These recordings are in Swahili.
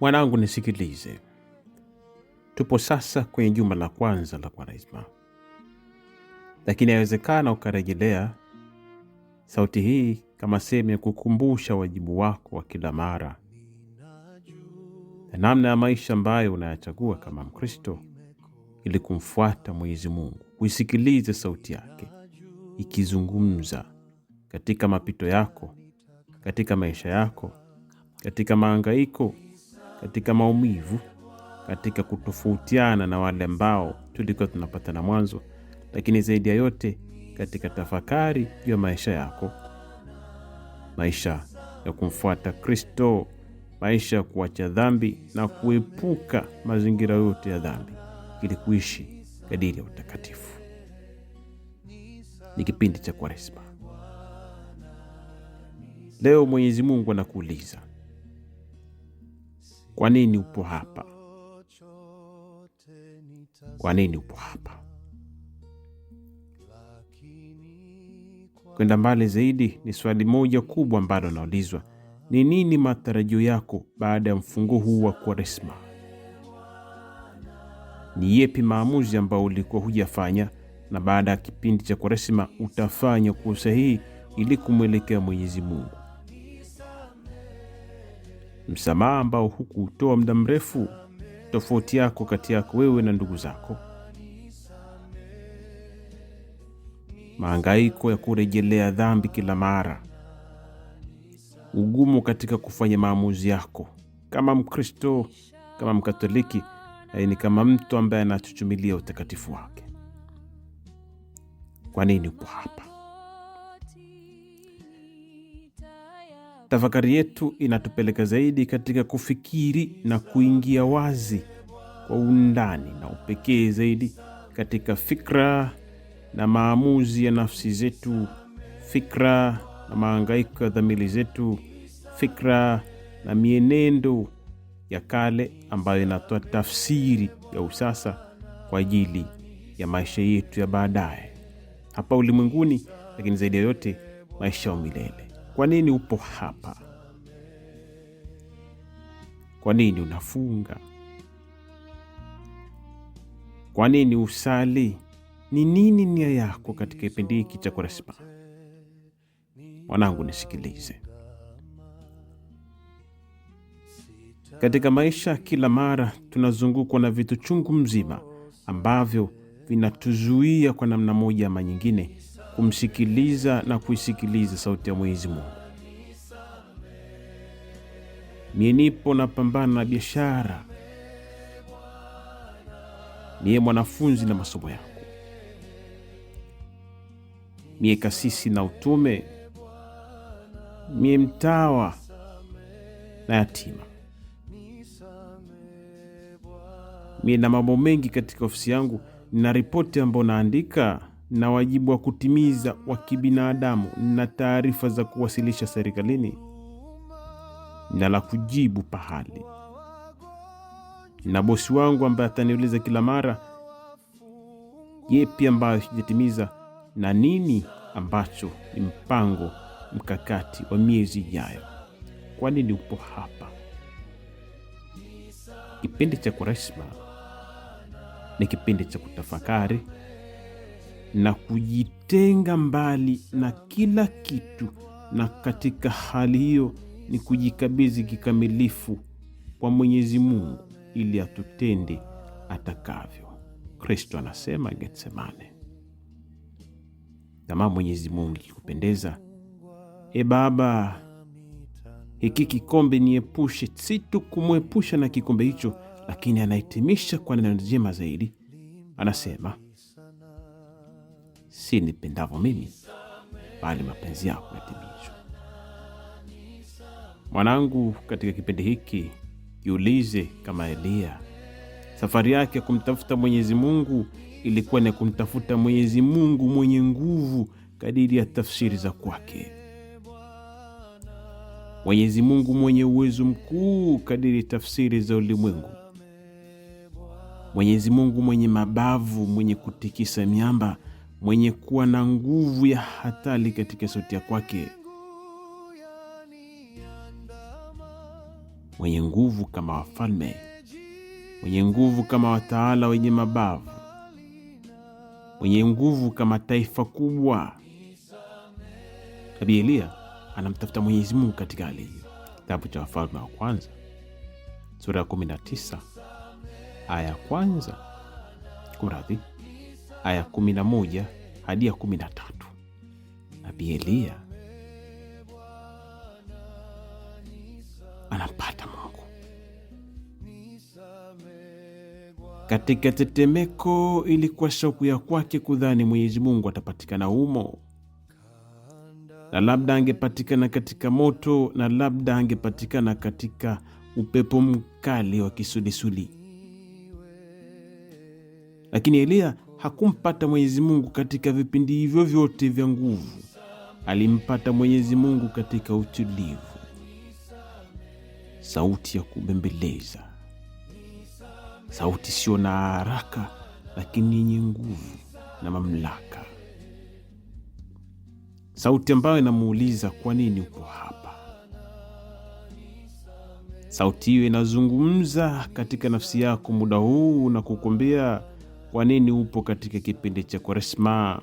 Mwanangu nisikilize. Tupo sasa kwenye juma la kwanza la Kwaresma. Lakini yawezekana ukarejelea sauti hii kama sehemu ya kukumbusha wajibu wako wa kila mara na namna ya maisha ambayo unayachagua kama Mkristo ili kumfuata Mwenyezi Mungu. Uisikilize sauti yake ikizungumza katika mapito yako, katika maisha yako, katika mahangaiko, katika maumivu, katika kutofautiana na wale ambao tulikuwa tunapatana mwanzo, lakini zaidi ya yote katika tafakari ya maisha yako, maisha ya kumfuata Kristo, maisha ya kuacha dhambi na kuepuka mazingira yote ya dhambi ili kuishi kadiri ya utakatifu. Ni kipindi cha Kwaresma. Leo Mwenyezi Mungu anakuuliza, kwa nini upo hapa? Kwa nini upo hapa? Kwenda mbali zaidi, ni swali moja kubwa ambalo naulizwa: ni nini matarajio yako baada ya mfungo huu wa Kwaresma? Ni yepi maamuzi ambao ulikuwa hujafanya na baada ya kipindi cha Kwaresma utafanya kwa usahihi ili kumwelekea Mwenyezi Mungu? Msamaha ambao hukutoa muda mrefu, tofauti yako kati yako wewe na ndugu zako, mahangaiko ya kurejelea dhambi kila mara, ugumu katika kufanya maamuzi yako kama Mkristo, kama Mkatoliki, ni kama mtu ambaye anachuchumilia utakatifu wake. Kwa nini upo hapa? Tafakari yetu inatupeleka zaidi katika kufikiri na kuingia wazi kwa undani na upekee zaidi katika fikra na maamuzi ya nafsi zetu, fikra na mahangaiko ya dhamiri zetu, fikra na mienendo ya kale ambayo inatoa tafsiri ya usasa kwa ajili ya maisha yetu ya baadaye hapa ulimwenguni, lakini zaidi ya yote maisha ya milele. Kwa nini upo hapa? Kwa nini unafunga? Kwa nini usali? Ni nini nia yako katika kipindi hiki cha Kwaresma? Mwanangu nisikilize. Katika maisha kila mara tunazungukwa na vitu chungu mzima ambavyo vinatuzuia kwa namna moja ama nyingine kumsikiliza na kuisikiliza sauti ya Mwenyezi Mungu. Mie nipo napambana na biashara, mie mwanafunzi na masomo yako, mie kasisi na utume, mie mtawa na yatima, mie na mambo mengi katika ofisi yangu, na ripoti ambayo naandika, na wajibu wa kutimiza wa kibinadamu, na taarifa za kuwasilisha serikalini, na la kujibu pahali, na bosi wangu ambaye ataniuliza kila mara yepi ambayo sijatimiza na nini ambacho ni mpango mkakati wa miezi ijayo. Kwa nini upo hapa? Kipindi cha Kwaresma ni kipindi cha kutafakari na kujitenga mbali na kila kitu, na katika hali hiyo ni kujikabidhi kikamilifu kwa Mwenyezi Mungu ili atutende atakavyo. Kristo anasema Getsemane, kama Mwenyezi Mungu ikikupendeza, Baba, hiki kikombe niepushe. Si tu kumwepusha na kikombe hicho, lakini anahitimisha kwa neno jema zaidi. Anasema, si nipendavyo mimi, bali mapenzi yako yatimizwe. Mwanangu, katika kipindi hiki jiulize kama Elia, safari yake ya kumtafuta Mwenyezi Mungu ilikuwa ni kumtafuta Mwenyezi Mungu mwenye nguvu kadiri ya tafsiri za kwake, Mwenyezi Mungu mwenye uwezo mkuu kadiri tafsiri za ulimwengu, Mwenyezi Mungu mwenye mabavu, mwenye kutikisa miamba, mwenye kuwa na nguvu ya hatari katika sauti ya kwake. mwenye nguvu kama wafalme, mwenye nguvu kama watawala wenye mabavu, mwenye nguvu kama taifa kubwa. Nabii Eliya anamtafuta Mwenyezi Mungu katika hali hiyo. Kitabu cha Wafalme wa Kwanza sura ya 19 aya ya kwanza, aya ya 11 hadi ya 13. Nabii Eliya anapata Mungu katika tetemeko. Ilikuwa shauku ya kwake kudhani Mwenyezi Mungu atapatikana humo, na labda angepatikana katika moto, na labda angepatikana katika upepo mkali wa kisulisuli. Lakini Eliya hakumpata Mwenyezi Mungu katika vipindi hivyo vyote vya nguvu. Alimpata Mwenyezi Mungu katika utulivu, sauti ya kubembeleza, sauti sio na haraka, lakini yenye nguvu na mamlaka, sauti ambayo inamuuliza kwa nini uko hapa. Sauti hiyo inazungumza katika nafsi yako muda huu na kukuambia kwa nini upo katika kipindi cha Kwaresma.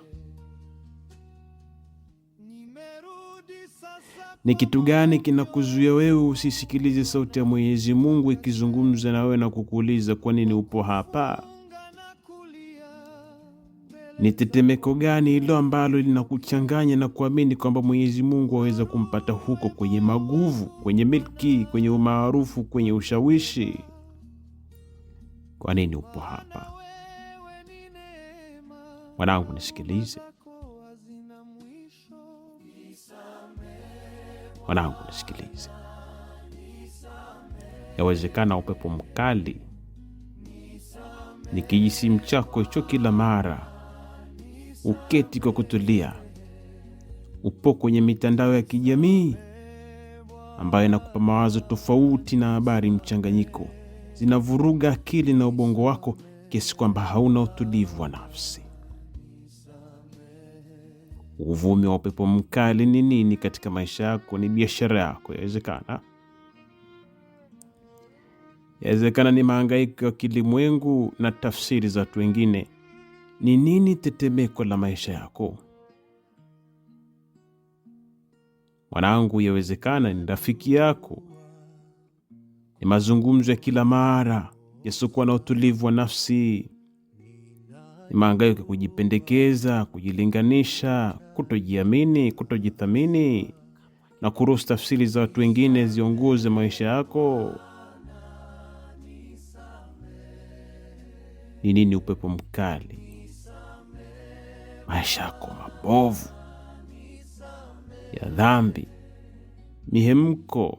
Ni kitu gani kinakuzuia wewe usisikilize sauti ya Mwenyezi Mungu ikizungumza na wewe na kukuuliza kwa nini upo hapa? Ni tetemeko gani hilo ambalo linakuchanganya na kuamini kwamba Mwenyezi Mungu aweza kumpata huko kwenye maguvu, kwenye milki, kwenye umaarufu, kwenye ushawishi? Kwa nini upo hapa? Mwanangu, nisikilize. Mwanangu, nisikilize. Yawezekana upepo mkali ni kijisimu chako hicho kila mara. Uketi kwa kutulia, upo kwenye mitandao ya kijamii ambayo inakupa mawazo tofauti na habari mchanganyiko, zinavuruga akili na ubongo wako kiasi kwamba hauna utulivu wa nafsi. Uvumi wa upepo mkali ni nini katika maisha yako? Ni biashara yako. Yawezekana ni mahangaiko ya kilimwengu na tafsiri za watu wengine. Ni nini tetemeko la maisha yako? Mwanangu, yawezekana ni rafiki yako, ni mazungumzo ya kila mara yasiokuwa na utulivu wa nafsi, ni mahangaiko ya kujipendekeza, kujilinganisha, kutojiamini, kutojithamini na kuruhusu tafsiri za watu wengine ziongoze maisha yako. Ni nini upepo mkali? Maisha yako mabovu ya dhambi, mihemko,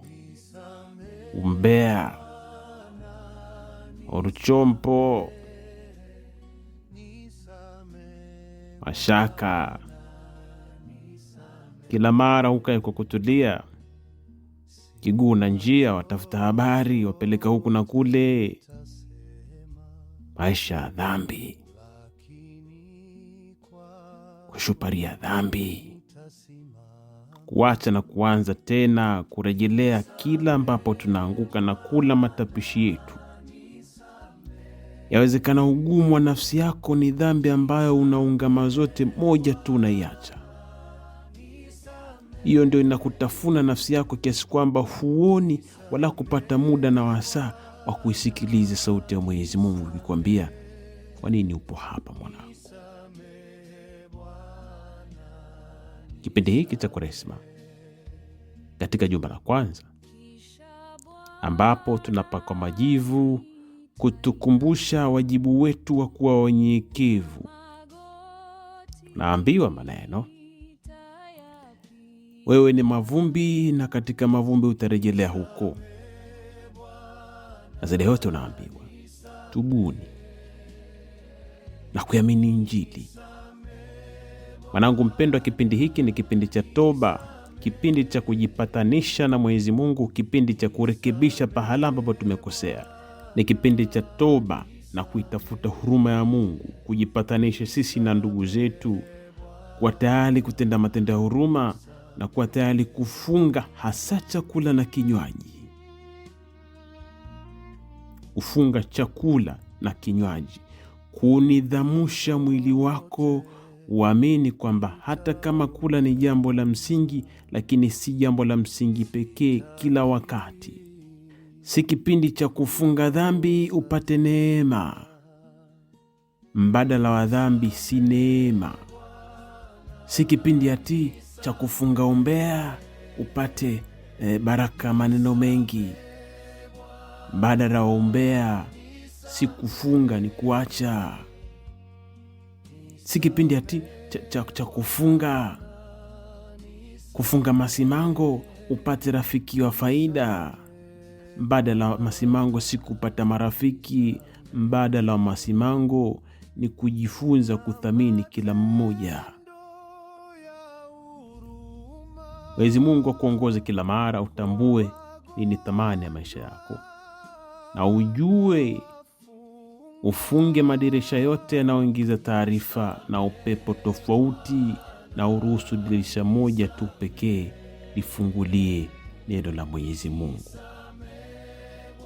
umbea, uruchompo, mashaka. Kila mara hukae kwa kutulia, kiguu na njia, watafuta habari, wapeleka huku na kule. Maisha ya dhambi, kushuparia dhambi, kuacha na kuanza tena, kurejelea kila ambapo tunaanguka na kula matapishi yetu. Yawezekana ugumu wa nafsi yako ni dhambi ambayo unaungama zote, moja tu unaiacha. Hiyo ndio inakutafuna nafsi yako kiasi kwamba huoni wala kupata muda na wasaa wa kuisikiliza sauti ya Mwenyezi Mungu ikikwambia kwa nini upo hapa mwanangu. Kipindi hiki cha Kwaresma katika juma la kwanza, ambapo tunapakwa majivu kutukumbusha wajibu wetu wa kuwa wanyenyekevu, naambiwa maneno, wewe ni mavumbi na katika mavumbi utarejelea huko. Na zaidi yote unaambiwa tubuni na kuamini Injili. Mwanangu mpendwa, kipindi hiki ni kipindi cha toba, kipindi cha kujipatanisha na Mwenyezi Mungu, kipindi cha kurekebisha pahala ambapo tumekosea. Ni kipindi cha toba na kuitafuta huruma ya Mungu, kujipatanisha sisi na ndugu zetu, kuwa tayari kutenda matendo ya huruma na kuwa tayari kufunga hasa chakula na kinywaji. kufunga chakula na kinywaji, kunidhamusha mwili wako uamini kwamba hata kama kula ni jambo la msingi, lakini si jambo la msingi pekee kila wakati. Si kipindi cha kufunga dhambi upate neema. Mbadala wa dhambi si neema. Si kipindi ati cha kufunga umbea upate baraka maneno mengi. Mbadala wa umbea si kufunga, ni kuacha. Si kipindi ati cha kufunga masimango upate rafiki wa faida. Mbadala wa masimango si kupata marafiki. Mbadala wa masimango ni kujifunza kuthamini kila mmoja. Mwenyezi Mungu akuongoze kila mara utambue nini thamani ya maisha yako, na ujue ufunge madirisha yote yanayoingiza taarifa na upepo tofauti, na uruhusu dirisha moja tu pekee lifungulie neno la Mwenyezi Mungu.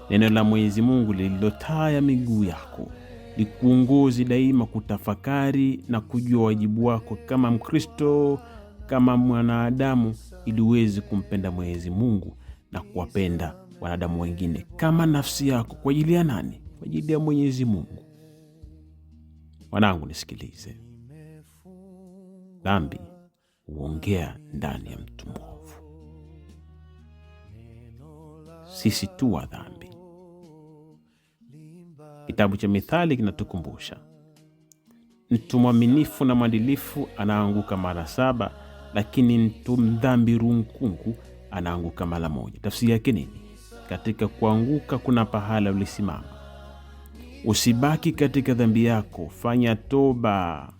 Neno la Mwenyezi Mungu lililo taa ya miguu yako, likuongoze daima kutafakari na kujua wajibu wako kama Mkristo, kama mwanadamu, ili uweze kumpenda Mwenyezi Mungu na kuwapenda wanadamu wengine kama nafsi yako. Kwa ajili ya nani? Kwa ajili ya Mwenyezi Mungu. Wanangu, nisikilize. Dhambi huongea ndani ya mtu mwovu. Sisi tu wa dhambi. Kitabu cha Mithali kinatukumbusha, mtu mwaminifu na mwadilifu anaanguka mara 7, lakini mtu mdhambi runkungu anaanguka mara 1. Tafsiri yake nini? Katika kuanguka kuna pahala ulisimama. Usibaki katika dhambi yako, fanya toba.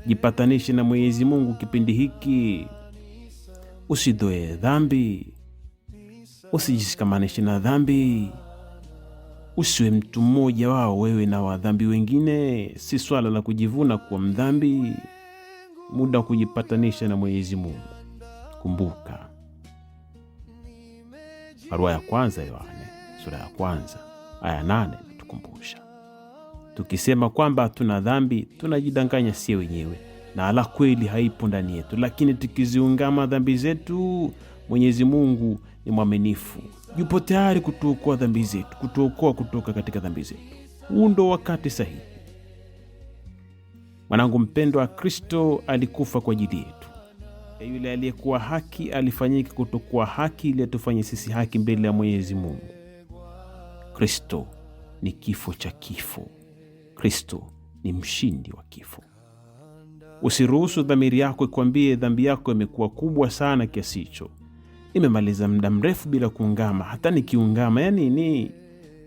Jipatanishe na Mwenyezi Mungu kipindi hiki. Usidoe dhambi. Usijishikamanishe na dhambi. Usiwe mtu mmoja wao wewe na wadhambi wengine. Si swala la kujivuna kuwa mdhambi. Muda wa kujipatanisha na Mwenyezi Mungu. Kumbuka barua ya kwanza Yohane sura ya 1 aya 8 tukumbusha, tukisema kwamba tuna dhambi tunajidanganya sisi wenyewe na ala kweli haipo ndani yetu. Lakini tukiziungama dhambi zetu, Mwenyezi Mungu ni mwaminifu, yupo tayari kutuokoa dhambi zetu, kutuokoa kutoka katika dhambi zetu. Huu ndo wakati sahihi. Mwanangu mpendwa, Kristo alikufa kwa ajili yetu. Yule aliyekuwa haki alifanyika kutokuwa haki ili atufanye sisi haki mbele ya Mwenyezi Mungu. Kristo ni kifo cha kifo. Kristo ni mshindi wa kifo. Usiruhusu dhamiri yako ikwambie dhambi yako imekuwa kubwa sana kiasi hicho. Nimemaliza muda mrefu bila kuungama, hata nikiungama ya nini?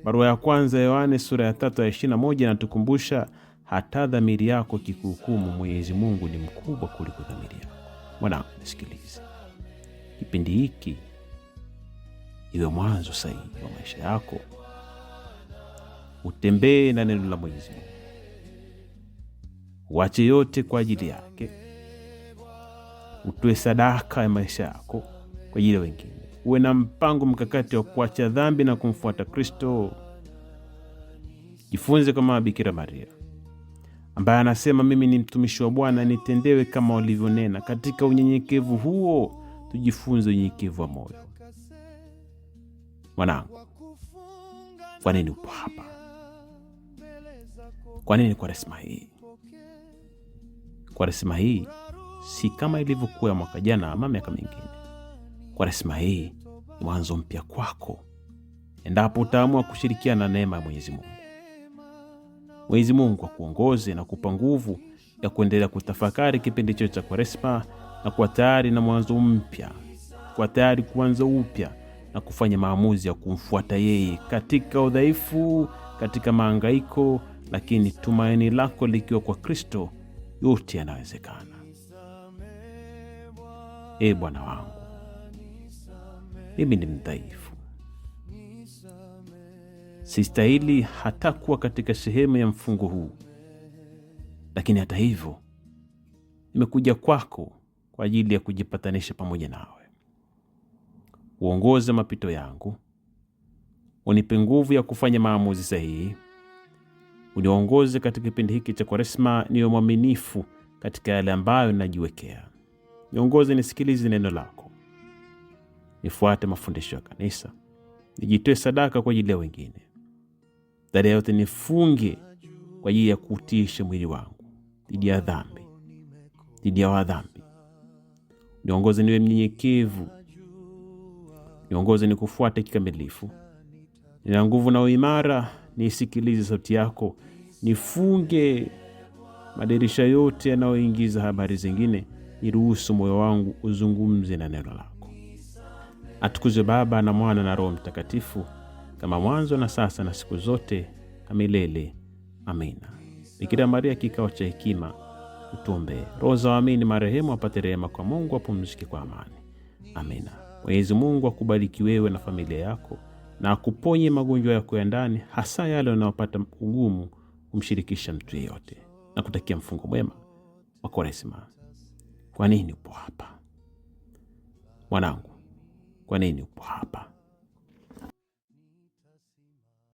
Barua ya kwanza Yohane sura ya 3 aya 21 natukumbusha, hata dhamiri yako kikuhukumu, Mwenyezi Mungu ni mkubwa kuliko dhamiri yako. Mwanangu, nisikilize. Kipindi hiki iwe mwanzo sahihi wa maisha yako. Utembee na neno la Mwenyezi Mungu. Uache yote kwa ajili yake. Utoe sadaka ya maisha yako kwa ajili ya wengine. Uwe na mpango mkakati wa kuacha dhambi na kumfuata Kristo. Jifunze kama Bikira Maria ambaye anasema, mimi ni mtumishi wa Bwana, nitendewe kama ulivyonena. Katika unyenyekevu huo tujifunze unyenyekevu wa moyo. Mwanangu, kwa nini upo hapa? Kwa nini Kwaresma hii? Kwaresma hii si kama ilivyokuwa mwaka jana ama miaka mingine. Kwaresma hii ni mwanzo mpya kwako, endapo utaamua kushirikiana na neema ya Mwenyezi Mungu. Mwenyezi Mungu akuongoze na kupa nguvu ya kuendelea kutafakari kipindi chote cha Kwaresma na kuwa tayari na mwanzo mpya, kuwa tayari kuanza upya na kufanya maamuzi ya kumfuata yeye katika udhaifu, katika mahangaiko, lakini tumaini lako likiwa kwa Kristo, yote yanawezekana. Bwana wangu, mimi ni mdhaifu. Sistahili hata kuwa katika sehemu ya mfungo huu. Lakini hata hivyo, nimekuja kwako kwa ajili ya kujipatanisha pamoja nawe. Uongoze mapito yangu, Unipe nguvu ya kufanya maamuzi sahihi. Uniongoze katika kipindi hiki cha Kwaresma, niwe mwaminifu katika yale ambayo najiwekea. Niongoze nisikilize neno lako, nifuate mafundisho ya kanisa, nijitoe sadaka kwa ajili ya wengine. Zaidi ya yote nifunge kwa ajili ya kutiisha mwili wangu dhidi ya dhambi, dhidi ya wadhambi. Niongoze niwe mnyenyekevu, niongoze nikufuate kikamilifu. Nina nguvu na uimara, nisikilize sauti yako. Nifunge madirisha yote yanayoingiza habari zingine, niruhusu moyo wangu uzungumze na neno lako. Atukuzwe Baba na Mwana na Roho Mtakatifu, kama mwanzo na sasa na siku zote na milele. Amina. Bikira Maria, kikao cha hekima, utuombee. Roho za waamini marehemu apate rehema kwa Mungu, apumzike kwa amani. Amina. Mwenyezi Mungu akubariki wewe na familia yako, na akuponye magonjwa yako ya ndani, hasa yale unayopata ugumu kumshirikisha mtu yeyote. Na kutakia mfungo mwema wa Kwaresma. Kwa nini upo hapa? Mwanangu, kwa nini upo hapa?